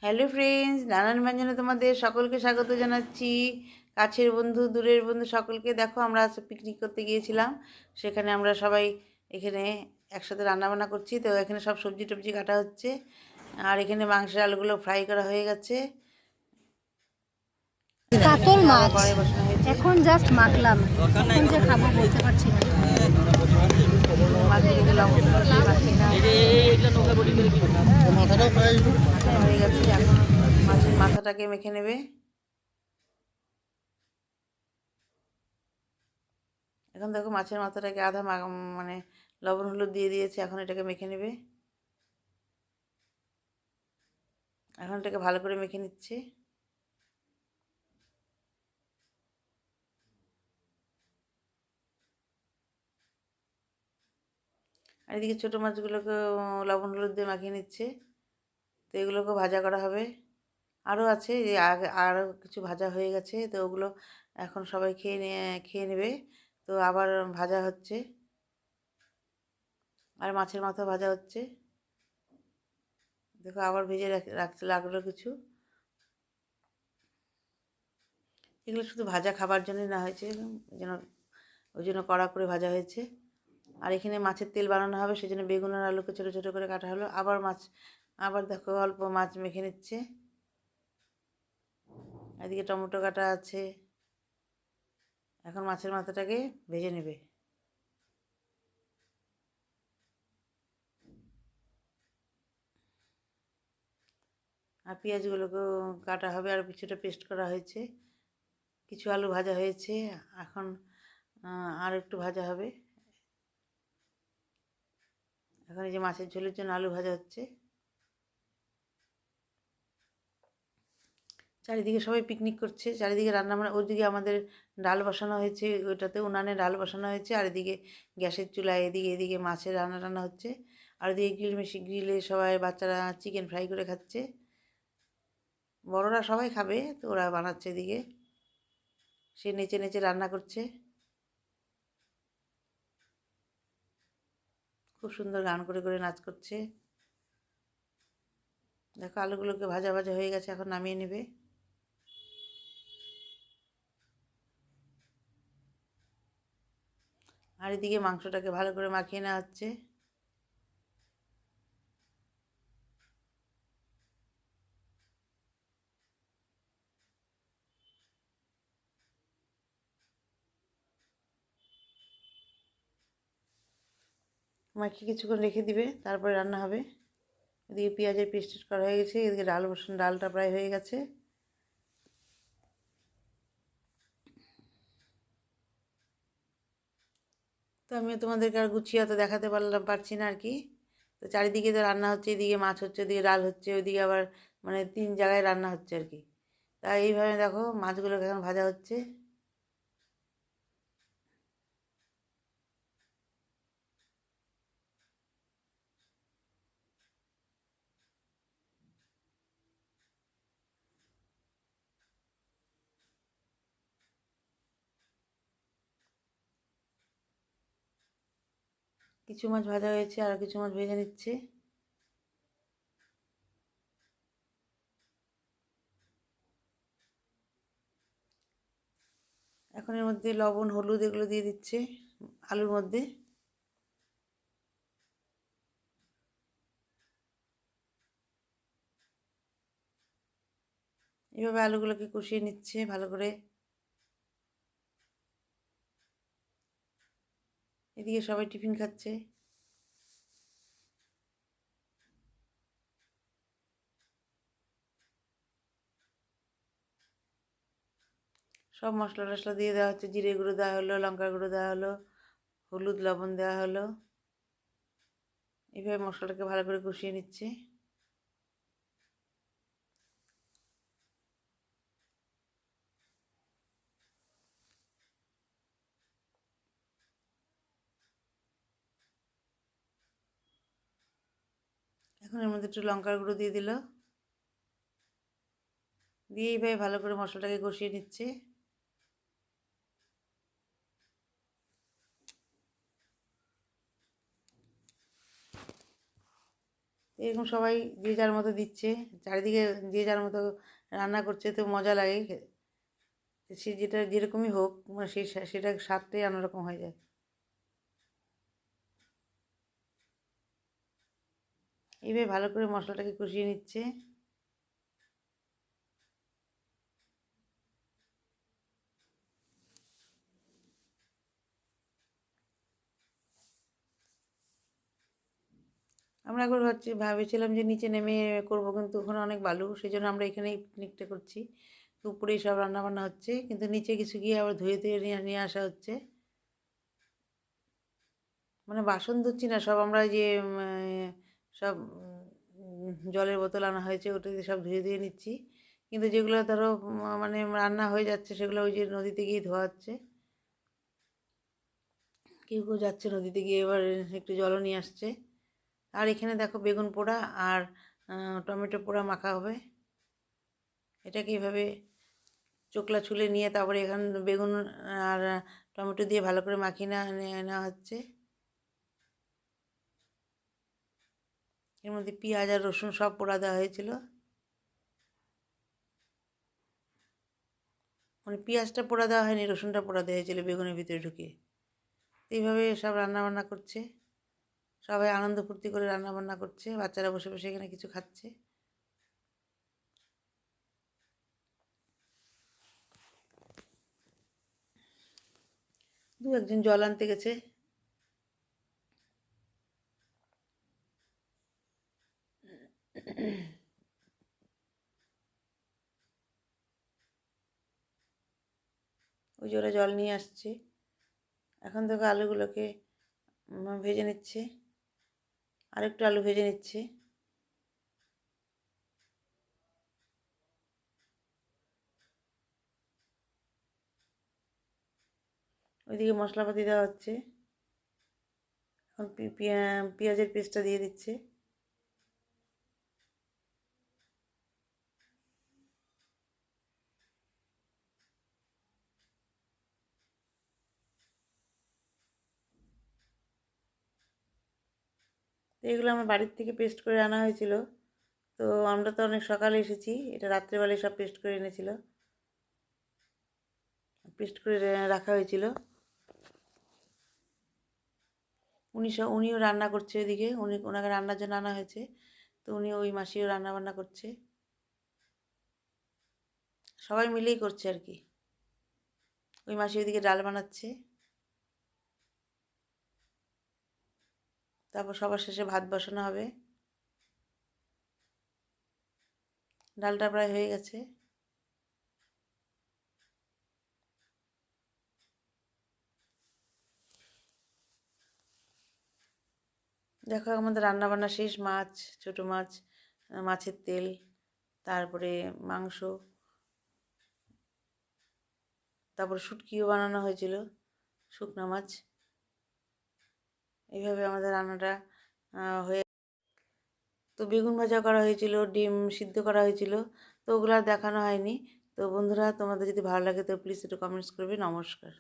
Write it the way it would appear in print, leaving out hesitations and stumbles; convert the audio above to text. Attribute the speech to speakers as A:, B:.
A: Hello friends, নানান ব্যঞ্জনে তোমাদের সকলকে স্বাগত জানাচ্ছি। কাছের বন্ধু, দূরের বন্ধু সকলকে। দেখো, আমরা আজ পিকনিক করতে গিয়েছিলাম। সেখানে আমরা সবাই এখানে একসাথে রান্নাবান্না করছি। তো এখানে সব সবজি টবজি কাটা হচ্ছে, আর এখানে মাংসের আলুগুলো ফ্রাই করা হয়ে গেছে।
B: কাতল
A: আবার
B: মাছ
A: কড়াই বসানো হয়েছে।
B: এখন জাস্ট মাখলাম, এখন যে খাবো বলতে পারছি না।
A: মাছগুলো লবণ হলুদ দিয়ে মাখিয়ে নেওয়া মাখানো হয়ে গেছে। এখন মাছের মাথাটাকে মেখে নেবে। এখন দেখো, মাছের মাথাটাকে আধা মানে লবণ হলুদ দিয়ে দিয়েছে। এখন এটাকে মেখে নেবে। এখন এটাকে ভালো করে মেখে নিচ্ছে। আর এদিকে ছোটো মাছগুলোকে লবণ হলুদ দিয়ে মাখিয়ে নিচ্ছে। তো এগুলোকে ভাজা করা হবে। আরও আছে, যে আগে আরও কিছু ভাজা হয়ে গেছে, তো ওগুলো এখন সবাই খেয়ে নেবে। তো আবার ভাজা হচ্ছে, আর মাছের মাথা ভাজা হচ্ছে। দেখো, আবার ভেজে রাখতে লাগলো কিছু। এগুলো শুধু ভাজা খাবার জন্যই না হয়েছে, যেন ওই জন্য কড়া করে ভাজা হয়েছে। আর এখানে মাছের তেল বানানো হবে, সেই জন্য বেগুন আর আলুকে ছোটো ছোটো করে কাটা হলো। আবার দেখো, অল্প মাছ মেখে নিচ্ছে। এদিকে টমেটো কাটা আছে। এখন মাছের মাথাটাকে ভেজে নেবে। আর পেঁয়াজগুলোকেও কাটা হবে, আর কিছুটা পেস্ট করা হয়েছে। কিছু আলু ভাজা হয়েছে, এখন আর একটু ভাজা হবে। এখন এই যে মাছের ঝোলের জন্য আলু ভাজা হচ্ছে। চারিদিকে সবাই পিকনিক করছে, চারিদিকে রান্না বান্না। ওইদিকে আমাদের ডাল বসানো হয়েছে, ওইটাতে উনানে ডাল বসানো হয়েছে। আর এদিকে গ্যাসের চুলায় এদিকে মাছের রান্না টান্না হচ্ছে। আর এদিকে গ্রিলে সবাই বাচ্চারা চিকেন ফ্রাই করে খাচ্ছে। বড়রা সবাই খাবে, তো ওরা বানাচ্ছে এদিকে। সে নেচে নেচে রান্না করছে, খুব সুন্দর গান করে করে নাচ করছে। দেখো, আলুগুলোকে ভাজা ভাজা হয়ে গেছে, এখন নামিয়ে নেবে। আর এদিকে মাংসটাকে ভালো করে মাখিয়ে নেওয়া হচ্ছে। মাখিয়ে কিছুক্ষণ রেখে দিবে, তারপরে রান্না হবে। এদিকে পেঁয়াজের পেস্ট করা হয়ে গেছে, এদিকে ডালটা প্রায় হয়ে গেছে। তো আমি তোমাদেরকে আর গুছিয়ে অত দেখাতে পারছি না আর কি। তো চারিদিকে তো রান্না হচ্ছে, এদিকে মাছ হচ্ছে, ওদিকে ডাল হচ্ছে, ওইদিকে আবার মানে 3 জায়গায় রান্না হচ্ছে আর কি। তাই এইভাবে দেখো, মাছগুলোকে এখন ভাজা হচ্ছে। কিছু মাছ ভাজা হয়েছে, আর কিছু মাছ ভেজে নিচ্ছে। এখন এর মধ্যে লবণ হলুদ এগুলো দিয়ে দিচ্ছে আলুর মধ্যে। এভাবে আলুগুলোকে কষিয়ে নিচ্ছে ভালো করে। এদিকে সবাই টিফিন খাচ্ছে। সব মশলা টশলা দিয়ে দেওয়া হচ্ছে, জিরে গুঁড়ো দেওয়া হলো, লঙ্কার গুঁড়ো দেওয়া হলো, হলুদ লবণ দেওয়া হলো। এইভাবে মশলাটাকে ভালো করে কষিয়ে নিচ্ছে। এখন এর মধ্যে একটু লঙ্কার গুঁড়ো দিয়ে দিল, দিয়ে এইভাবে ভালো করে মশলাটাকে কষিয়ে নিচ্ছে। এরকম সবাই যে যার মতো দিচ্ছে, চারিদিকে যে যার মতো রান্না করছে, তো মজা লাগে সে যেটা যেরকমই হোক, মানে সেটা স্বাদটাই অন্যরকম হয়ে যায়। এইভাবে ভালো করে মশলাটাকে কষিয়ে নিচ্ছে। আমরা একবার ভেবেছিলাম যে নিচে নেমে করব, কিন্তু ওখানে অনেক বালু, সেই জন্য আমরা এখানেই পিকনিকটা করছি। তো উপরেই সব রান্নাবান্না হচ্ছে, কিন্তু নিচে কিছু গিয়ে আবার ধুয়ে ধুয়ে নিয়ে নিয়ে আসা হচ্ছে। মানে বাসন ধুচ্ছি না, সব আমরা যে সব জলের বোতল আনা হয়েছে ওটা দিয়ে সব ধুয়ে ধুয়ে নিচ্ছি। কিন্তু যেগুলো ধরো মানে রান্না হয়ে যাচ্ছে, সেগুলো ওই যে নদীতে গিয়ে ধোয়া হচ্ছে। কেউ কেউ যাচ্ছে নদীতে গিয়ে এবার একটু জলও নিয়ে আসছে। আর এখানে দেখো বেগুন পোড়া আর টমেটো পোড়া মাখা হবে। এটাকে এভাবে চোকলা ছুলে নিয়ে তারপরে এখানে বেগুন আর টমেটো দিয়ে ভালো করে মাখিয়ে নেওয়া হচ্ছে। এর মধ্যে পেঁয়াজ আর রসুন সব পোড়া দেওয়া হয়েছিল। মানে পেঁয়াজটা পোড়া দেওয়া হয়নি, রসুনটা পোড়া দেওয়া হয়েছিল বেগুনের ভিতরে ঢুকে। এইভাবে সব রান্নাবান্না করছে, সবাই আনন্দ ফুর্তি করে রান্নাবান্না করছে, বাচ্চারা বসে বসে এখানে কিছু খাচ্ছে। দু একজন জল আনতে গেছে। ওই যে ওরা জল নিয়ে আসছে। এখন থেকে আলুগুলোকে ভেজে নিচ্ছে, আরেকটু আলু ভেজে নিচ্ছে। ওইদিকে মশলাপাতি দেওয়া হচ্ছে। এখন পেঁয়াজের পেস্টটা দিয়ে দিচ্ছে। তো এগুলো আমার বাড়ির থেকে পেস্ট করে আনা হয়েছিল। তো আমরা তো অনেক সকালে এসেছি, এটা রাত্রেবেলায় সব পেস্ট করে এনেছিল, পেস্ট করে রাখা হয়েছিল। উনিও রান্না করছে ওইদিকে, ওনাকে রান্নার জন্য আনা হয়েছে। তো উনি ওই মাসিও রান্না বান্না করছে, সবাই মিলেই করছে আর কি। ওই মাসি ওইদিকে ডাল বানাচ্ছে, তারপর সবার শেষে ভাত বসানো হবে। ডালটা প্রায় হয়ে গেছে। দেখো আমাদের রান্না বান্না শেষ। মাছ, ছোটো মাছ, মাছের তেল, তারপরে মাংস, তারপর শুটকিও বানানো হয়েছিল, শুকনো মাছ। এইভাবে আমাদের রান্নাটা হয়ে। তো বেগুন ভাজা করা হয়েছিল, ডিম সিদ্ধ করা হয়েছিল, তো ওগুলো আর দেখানো হয়নি। তো বন্ধুরা, তোমাদের যদি ভালো লাগে তো প্লিজ একটু কমেন্টস করবে। নমস্কার।